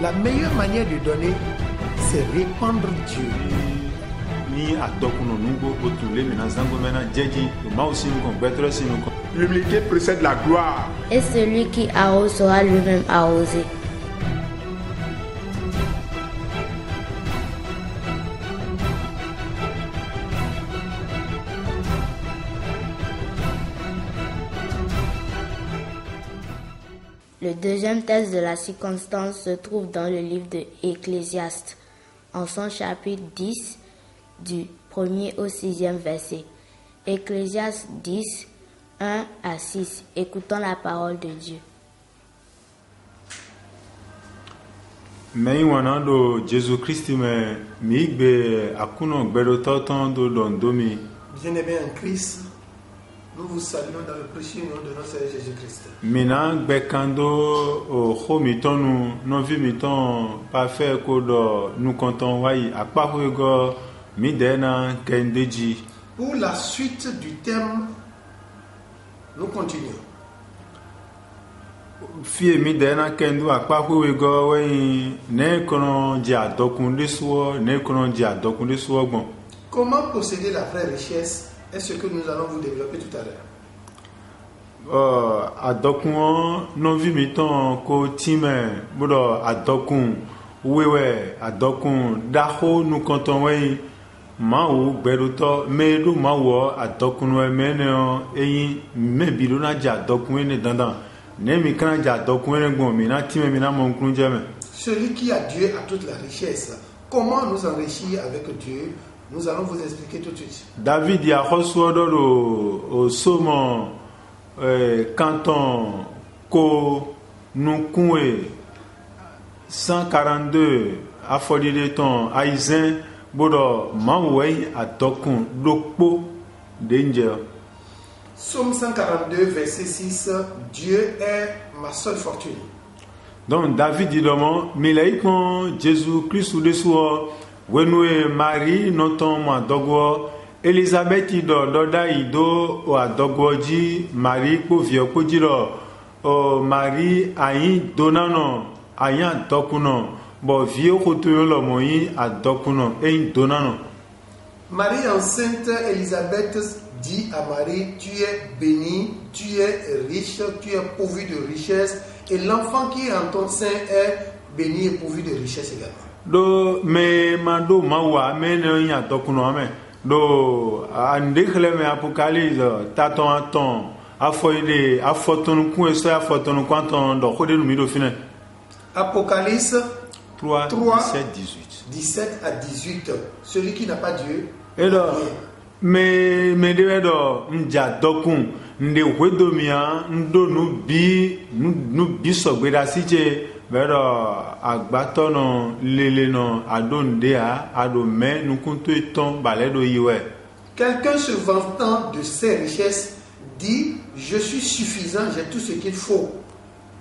La meilleure manière de donner, c'est répandre Dieu. L'humilité précède la gloire. Et celui qui arrose sera lui-même arrosé. Le deuxième texte de la circonstance se trouve dans le livre de Ecclésiaste, en son chapitre 10, du 1er au 6e verset. Ecclésiaste 10, 1 à 6. Écoutons la parole de Dieu. Mais wanando Jésus-Christ me migbe akuno gbedototon do dondomi. Bien-aimés en Christ, nous vous saluons dans le précieux nom de notre Seigneur Jésus-Christ. Mina gbekando o khomitonu no vimiton pa fe ko do nous comptons wai akpahugo midena kendeji. Pour la suite du thème, nous continuons. Fie midena kendu akpahugo wai ne kono dia dokunde so ne kono dia dokunde so gbon. Comment posséder la vraie richesse est ce que nous allons vous développer tout à l'heure. Adokun no vimiton ko time bodo adokun wewe adokun daho nous comptons wai mawu gberuto medu mawo adokun we meneo eyin mebiru na ja adokun ne dandan ne mi kan ja adokun ne gbon mi na time mi na mo nkun je me. Celui qui a Dieu a toute la richesse. Comment nous enrichir avec Dieu? Nous allons vous expliquer tout de suite. David ya khosuodo o somo canton ko nukue 142 afodide ton aizen bodo manwei atokun dokpo danger. Psaume 142 verset 6. Dieu est ma seule fortune. Donc David dit donc milaikon Jésus Christ de soi wenue Marie noton ma dogwo Elizabeth do doda ido o adogwoji Marie ko vio ko jiro o Marie ayin donano ayan dokuno bo vio ko to lo moyin adokuno ein donano. Marie enceinte, Elisabeth dit à Marie, tu es bénie, tu es riche, tu es pourvu de richesse, et l'enfant qui est en ton sein est béni et pourvu de richesse également. Do me mando mawa me ne nya dokuno ame do andekhle me apocalypse taton aton afoide afoton ku eso afoton kwanton do khode nu mi do fine. Apocalypse 3 17 à 18. Celui qui n'a pas Dieu. Et do me de do nja dokun nde hwedomia ndo nu bi sogbeda siche Pero agbatono leleno adondea adome nukunto eton baledo yiwe. Quelqu'un se vantant de ses richesses dit je suis suffisant, j'ai tout ce qu'il faut.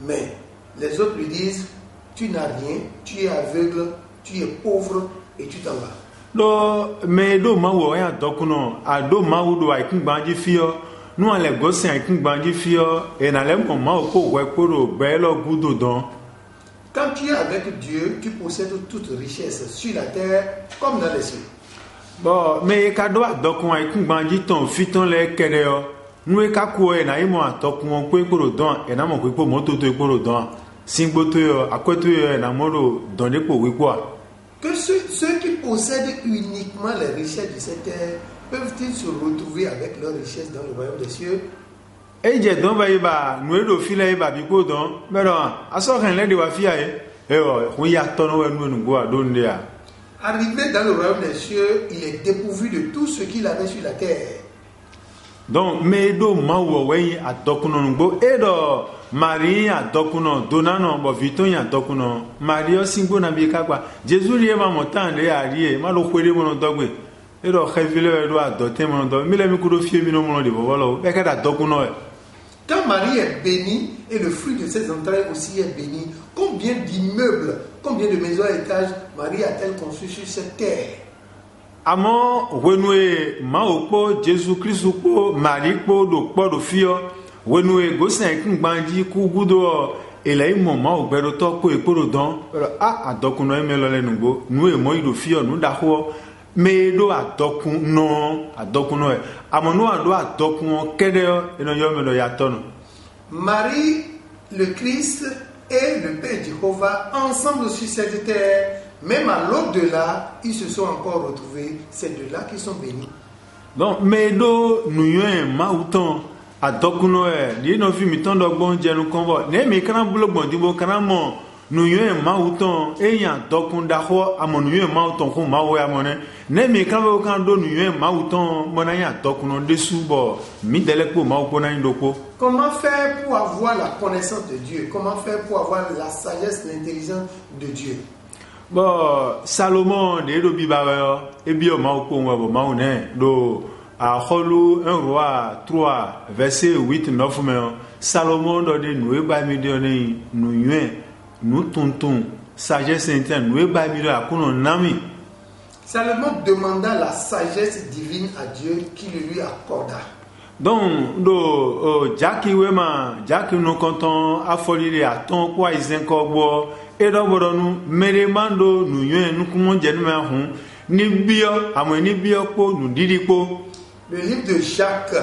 Mais les autres lui disent tu n'as rien, tu es aveugle, tu es pauvre et tu t'en vas. Do me do mawo ya dokuno ado mawo do aikungbanji fio nu ale gosin aikungbanji fio e na le mo mawo ko we koro belo gudo don. Quand tu es avec Dieu, tu possèdes toute richesse sur la terre comme dans les cieux. Bon, mais kado adokun aikungbanji ton fiton le kereo. Nu e kaku e na imo atokun ko ekoro don e na mo ko ipo moto to ekoro don. Singboto yo akweto yo na moro don depo wipo. Que ceux qui possèdent uniquement les richesses de cette terre peuvent-ils se retrouver avec leurs richesses dans le royaume des cieux? Eje don ba iba nu edo file iba bi ko don mero aso kan le de wa fia e o ya tono we nu go adonde a. Arrivé dans le royaume des cieux, il est dépourvu de tout ce qu'il avait sur la terre. Donc me do mawo we adokuno ngbo edo Marie adokuno donano bo viton ya adokuno Mario singbo na bi kakwa Jesus rie ma motande ya rie ma lo kwere mo no dogbe edo khevile edo adote mo no do mi le mi kudo fie mi no mo no de bobolo be ka adokuno. Quand Marie est bénie et le fruit de ses entrailles aussi est béni, combien d'immeubles, combien de maisons à étages Marie a-t-elle construit sur cette terre? Amo wenue maokpo Jésus Christ po Marie po do fio wenue gosin kungbanji ku gudo ele imo ma o gbedo to ko ekporo don adokun no eme lo lenu go nu e mo ido fi onu da ho me do adokun no e amonu ado adokun kede eno yo me lo ya tono. Marie, le Christ et le Père Jéhovah ensemble sur cette terre, même à l'au-delà, ils se sont encore retrouvés, ces deux-là qui sont bénis. Donc me do nu yo ma uton adokuno di no fi mi ton dogbon jenu konvo ne mi kan blogbon di bo kan mo nu yo ma uton eyan dokun da ho amonu yo ma uton ko ma wo amone ne mi kan bo kan do nu yo ma uton mo na yan dokuno desu bo mi delepo ma ko na ndoko. Comment faire pour avoir la connaissance de Dieu? Comment faire pour avoir la sagesse, l'intelligence de Dieu? Bon, Salomon de do bibawe e bi o ma ko wo bo ma one do à Holu 1 roi 3 verset 8 9 mais Salomon de nous ba mi de nous yuen nous tonton sagesse interne nous ba mi de akono nami. Salomon demanda la sagesse divine à Dieu qui le lui accorda. Donc do Jackie wema Jackie no konton afolire aton kwa izenko gbo e do bodo nu meremando nous yuen nu kumo je nu ma hun ni bio amo ni bio po nu didi po. Le livre de Jacques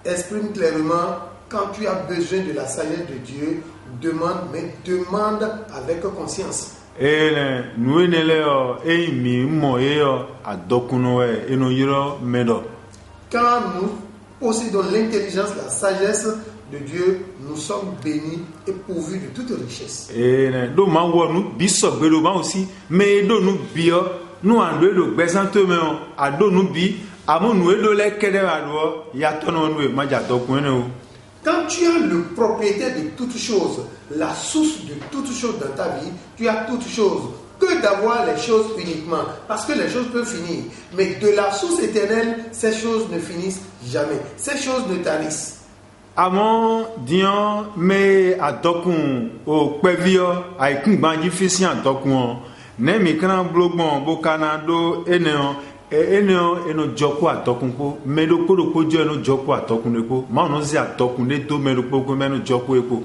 exprime clairement, quand tu as besoin de la sagesse de Dieu, demande, mais demande avec conscience. Quand nous possédons l'intelligence, la sagesse de Dieu, nous sommes bénis et pourvus de toute richesse. Quand tu as le propriétaire de toutes choses, la source de toutes choses dans ta vie, tu as toutes choses. Que d'avoir les choses uniquement, parce que les choses peuvent finir. Mais de la source éternelle, ces choses ne finissent jamais. Ces choses ne tarissent. Amon dian me adokun o pevio aikun banji fisi adokun ne mi kan blogbon bo kanado eneon eno joko atokun po medo ko jo eno joko atokun epo ma no si atokun de to medo ko meno joko epo.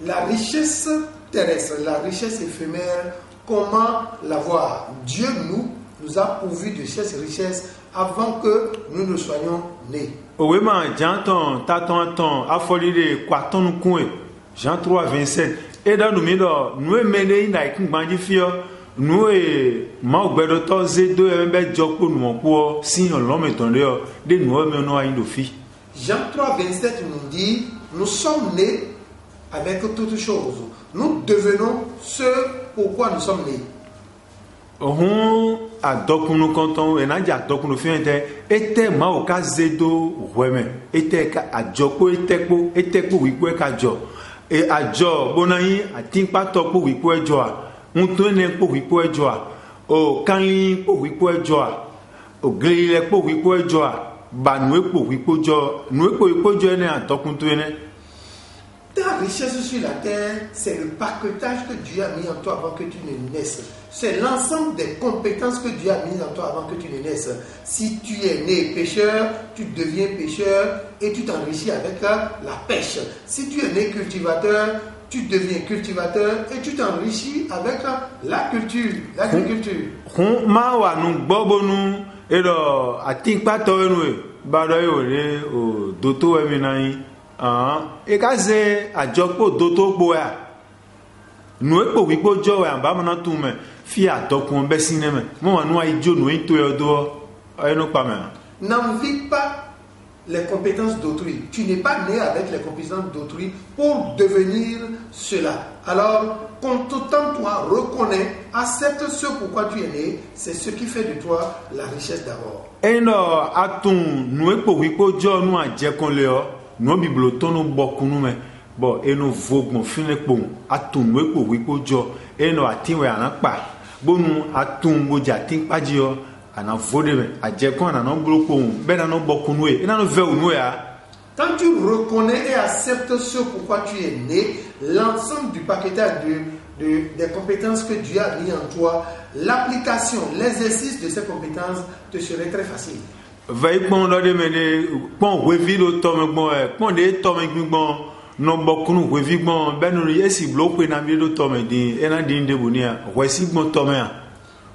La richesse terrestre, la richesse éphémère, comment l'avoir? Dieu nous a pourvu de cette richesse avant que nous ne soyons nés. Owe ma janton taton afolire kwaton kun Jean 3:27 et dans nous mido nous mene ina ikin banji fio nous ma ogbedo to zedo embe joko nous po si on l'homme tonde de nous me no ayin do fi. Jean 3:27 nous dit nous sommes nés avec toutes choses. Nous devenons ce pourquoi nous sommes nés. Adokunu konton enaja adokunu fiente ete ma o ka zedo weme ete ka ajoko etekpo wipo ka jo e ajo bonayin atinpa topo wipo ejo a unto ne po wipo ejo a o kanyin po wipo ejo a o glile po wipo ejo a banwe po wipo jo nwe po wipo jo ne adokun to ne. Ta richesse sur la terre, c'est le paquetage que Dieu a mis en toi avant que tu ne naisses. C'est l'ensemble des compétences que Dieu a mis en toi avant que tu ne naisses. Si tu es né pécheur, tu deviens pécheur et tu t'enrichis avec la pêche. Si tu es né cultivateur, tu deviens cultivateur et tu t'enrichis avec la culture, l'agriculture. Ma wa nu gbobonu ero atinpa to enu ba do yo le o doto eminai ekaze ajokpo doto gbo ya nu epo wipo jo ya ba mo na tu me fi adokun be sineme mo wa nu ai jo nu into edo eno pa me. N'envie pas les compétences d'autrui. Tu n'es pas né avec les compétences d'autrui pour devenir cela. Alors, contente-toi, reconnais, accepte ce pourquoi tu es né. C'est ce qui fait de toi la richesse d'abord. Eno atun nu epo wipo jo nu ajekon le o no biblo tono bokunu me bo eno vogbon fine pon atun we po wipo jo eno atinwe anapa bonu atun boja tin paji o ana vode me aje kon ana no blopon be na no bokunu e ena no ve unu ya. Quand tu reconnais et acceptes ce pourquoi tu es né, l'ensemble du paquetage des compétences que Dieu a mis en toi, l'application, l'exercice de ces compétences te serait très facile. Vai pon do de me de pon we vi do to me gbon e pon de to me gbon no bokunu wevigbon benuri esi bloque na mi do tome din ena din de bonia wesigbon tome a.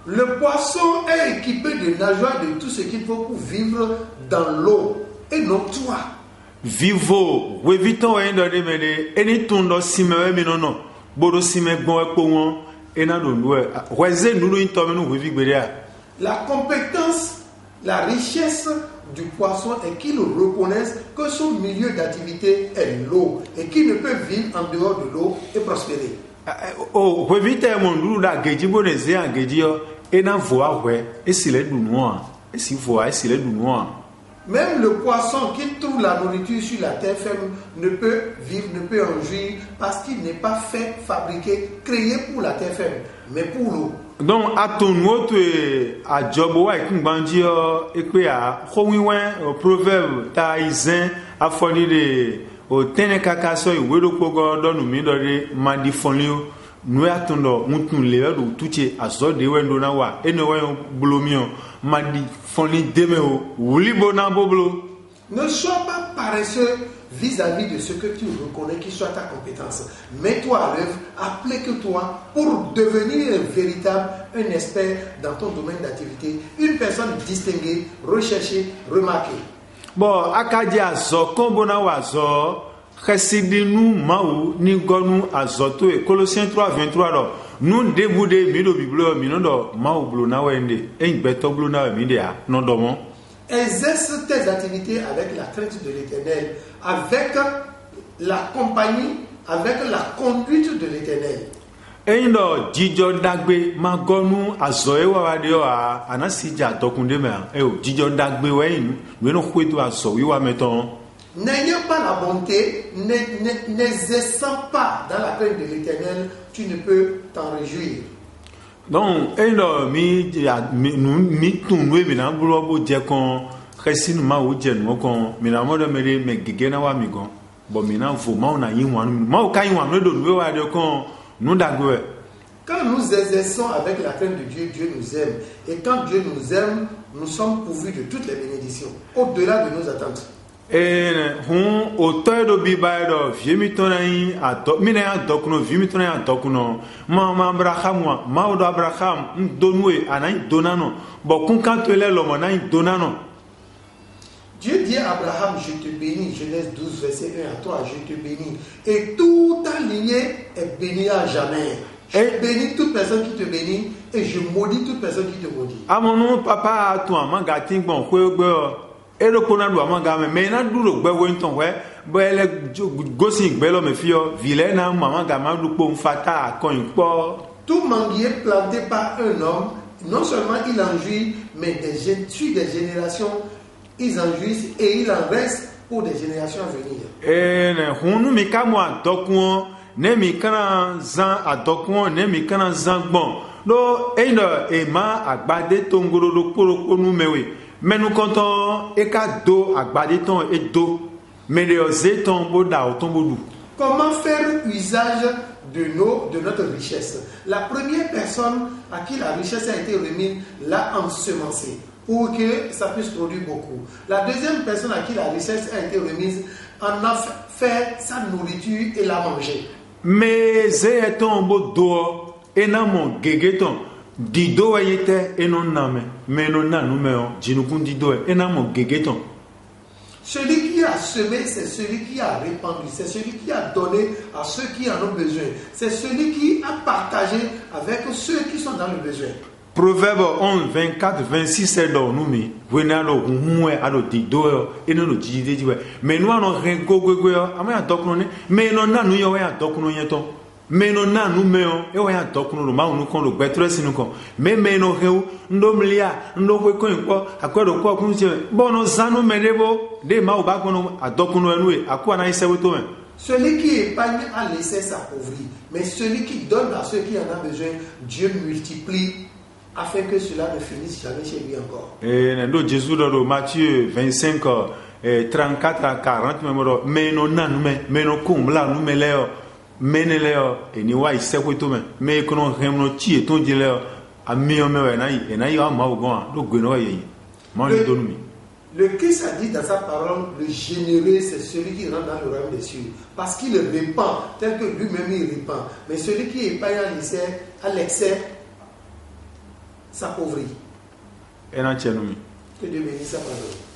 Le poisson est équipé de nageoires de tout ce qu'il faut pour vivre dans l'eau et non toi. Vivo weviton e ndo de mede eni tundo simewe mi no bodo sime gbon e po won ena do nwe weze nulu intome no wevigbere a. La compétence, la richesse du poisson est qu'il reconnaisse que son milieu d'activité est l'eau et qu'il ne peut vivre en dehors de l'eau et prospérer. Oh, wevite mon nulu da geji boneze an geji yo ena voa we esile du noa esi voa esile du noa. Même le poisson qui trouve la nourriture sur la terre ferme ne peut vivre, ne peut en jouir parce qu'il n'est pas fait, fabriqué, créé pour la terre ferme, mais pour l'eau. Donc à ton autre à job wa ikungbanji e pe a khowiwen proverbe ta izin afoni de o tene kakaso iwe do pogo do nu mi do de mandi fonlio nu atondo mutun le do tuche azode wendo na wa ene wa blomio mandi fonli demeo wulibo na boblo. Ne sois pas paresseux vis-à-vis de ce que tu reconnais qui soit ta compétence. Mets-toi à l'œuvre, applique-toi pour devenir un expert dans ton domaine d'activité, une personne distinguée, recherchée, remarquée. Bon, akadi azo kombona wazo khasidinu maou ni gonu azoto e Colossiens 3:23 do nous débouder mi do bible mi no do maou blo na wende en beto blo na mi de a no do mo. Exerce tes activités avec la crainte de l'Éternel, avec la compagnie, avec la conduite de l'Éternel. Eindo jijo dagbe magonu azoe wa wadeo a anasija dokunde me jijo dagbe wein we no kwetu aso wi wa meton. N'ayant pas la bonté, n'exerçant pas dans la crainte de l'Éternel, tu ne peux t'en réjouir. Donc eindo mi tunwe mi na bulo bo je kon khesinu ma wo je no kon mi na mo do mere me gege na wa mi gon bo mi na vo ma na yin wan ma o kan yin wan no do nwe wa de kon no dagwe. Quand nous exerçons avec la crainte de Dieu, Dieu nous aime. Et quand Dieu nous aime, nous sommes pourvus de toutes les bénédictions, au-delà de nos attentes. Et auteur de Bible vimitonai adok mina adokno vimitonai adokno ma Abraham ma odo Abraham donwe anai donano bo kunkantele lomo nai donano. Dieu dit à Abraham, je te bénis, Genèse 12 verset 1 à 3, je te bénis et toute ta lignée est bénie à jamais. Je bénis toute personne qui te bénit et je maudis toute personne qui te maudit. Amono papa toi mangati bon kwegbe ero kona do amanga me na duro gbe wonton we bele gosin gbe lo me fio vilena mama ga ma du po mfata kon po. Tout manguier planté par un homme, non seulement il en jouit, mais des générations, ils en jouissent et il en reste pour des générations à venir. Hunu mi kamo adokun ne mi kana zan adokun ne mi kana zan gbon do eno e ma agbade tongoro do koroko nu mewe menu konton e ka do agbade ton e do mais de zeton boda o tombodu. Comment faire usage de notre richesse? La première personne à qui la richesse a été remise l'a ensemencée pour que ça puisse produire beaucoup. La deuxième personne à qui la richesse a été remise en a fait sa nourriture et l'a mangée. Mais zeton bodo enamo gegeton dido ayete enon name menon nanu meo jinukun dido enamo gegeton. Celui qui a semé, c'est celui qui a répandu, c'est celui qui a donné à ceux qui en ont besoin, c'est celui qui a partagé avec ceux qui sont dans le besoin. Proverbe 11, 24, 26 est dans nous, mais vous n'avez pas de dido et non de dido. Mais nous avons rien mais non, nous avons mais non nous meons et on a donc nous ma nous kon betre sinu kon mais no heu ndo mlia ndo we kon ko akodo ko kun se bono zanu medebo de ma ba kon adok nous enu akwa na isewe to men. Celui qui épargne a laissé s'appauvrir, mais celui qui donne à ceux qui en ont besoin, Dieu multiplie afin que cela ne finisse jamais chez lui encore. Et ndo Jésus dans Matthieu 25 34 à 40 mais non nanu mais non kumbla nous meleo meneleo eniwa isekweto me kono remno ti eton dileo ami o mewe na yi wa ma ogon do gbeno ye ma ni donumi. Le Christ a dit dans sa parole, le généreux, c'est celui qui rentre dans le royaume des cieux. Parce qu'il répand, tel que lui-même il répand. Mais celui qui épargne à l'excès, s'appauvrit. Et non, tiens, nous. Que Dieu bénisse sa parole.